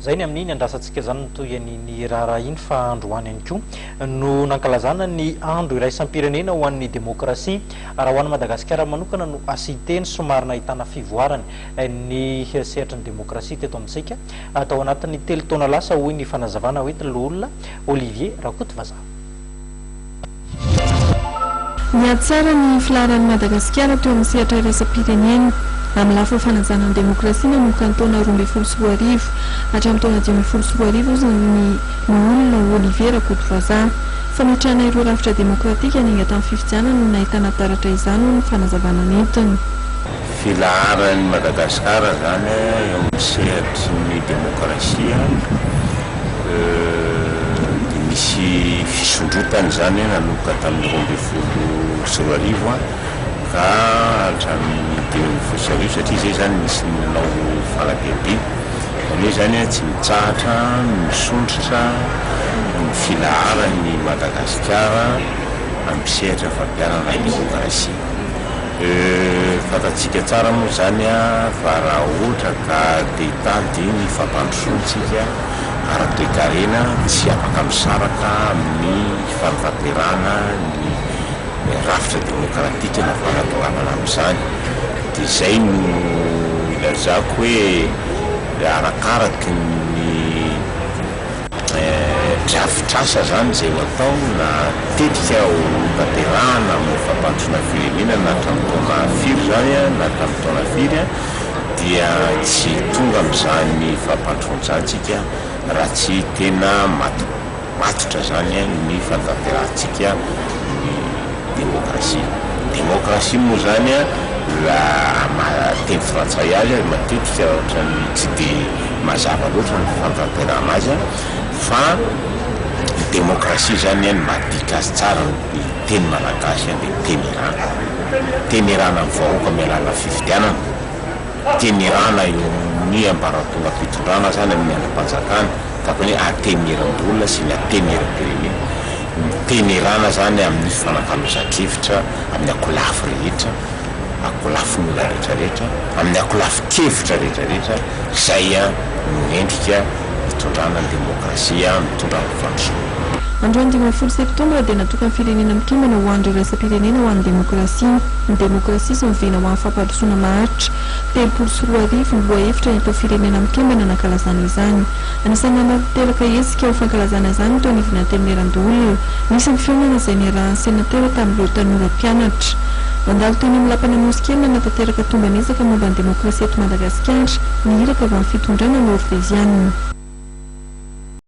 zay ny amin'iny andrasantsika zany toy ny raharaha iny fa androany ihany koa no nankalazana ny andro iraisam-pirenena ho an'ny demokrasia raha ho an'ny Madagasikara manokana no asiteny somary nahitana fivoarany ny sehatra ny demokrasia teto amintsika atao anatin'ny telo taona lasa hoy ny fanazavana hoetin'olona Olivier Rakotovazaha. Niatsara ny filaharan'ny Madagasikara teo amin'ny sehatra iraisam-pirenena amin'ny lafa fanajana ny demokrasia nanomboka ny taona 2012 hatramin'ny taona 2012 izany ny olona Olivier Rakotovazaha fametrahana ireo rafitra demokratika ny tamin'ny fifidianana no nahitana taratra izany ny fanazavana nentiny. Filaharan'ny Madagasikara zany eo amin'ny sehatry ny demokrasia misy fisondrotany zany nanomboka tamin'ny 2012 ka hatramin'ny 2012 satria zay zany misy nanao falabiabe hoe zany tsy mitsahatra misondrotra ny filaharan'ny Madagasikara amin'ny sehatra fampianana ny demokrasia. Fantatsika tsara moa zany fa raha ohatra ka te-hitady ny fampandrosoantsika ara-toe-karena tsy afaka misaraka amin'ny fanatanterahana ny rafitra demokratika na fanatongavana amin'izany dia zay no ilazako hoe arakaraky ny drafitrasa zany zay atao na tetika ho tanterahana amin'ny fampandrosoana firenena na hatramin'ny taona firy zany na hatramin'ny taona firy dia tsy tonga amin'izany fampandrosoantsika raha tsy tena matotra zany ny fanatanterantsika ny demokrasia moa zany teny frantsay azy matetika ohatrany tsy dia mazava loatra ny fanatanterahana azy fa ny demokrasia zany madika azy tsara ny teny malagasy dia tenerana ny vahoaka mialana fifidianana, tenerana eo amin'ny ambaratonga fitondrana zany amin'ny andram-panjakana ka hoe ateneram-bolona sy ny ateneram-pirenena. Tenerana zany amin'ny fanakalozan-kevitra amin'ny akolafo rehetra, akolafon'olona rehetrarehetra, amin'ny akolafo-kevitra rehetrarehetra zay nendrika mitondrana ny demokrasia mitondra ny fandrosoana. Androany 10 septambra dia natokana firenena mikembana ho andro iraisam-pirenena ho an'ny demokrasia. Ny demokrasia sy mivena ho an'ny fampandrosoana maharitra 340 lohahevitra ny atao firenena mikembana nankalazana izany. Anisan'ny nateraka hetsika ho fankalazana izany teo anivon'ny anteneran-doholona nisy ny fiainana izay niarahan'ny senatera tamin'ireo tanora mpianatra. Mandalo teny amin'ny lapan'ny moskelina natateraka tomban'ezaka momba ny demokrasia eto Madagasikara ny iraka avy amin'ny fitondrana norvezianina.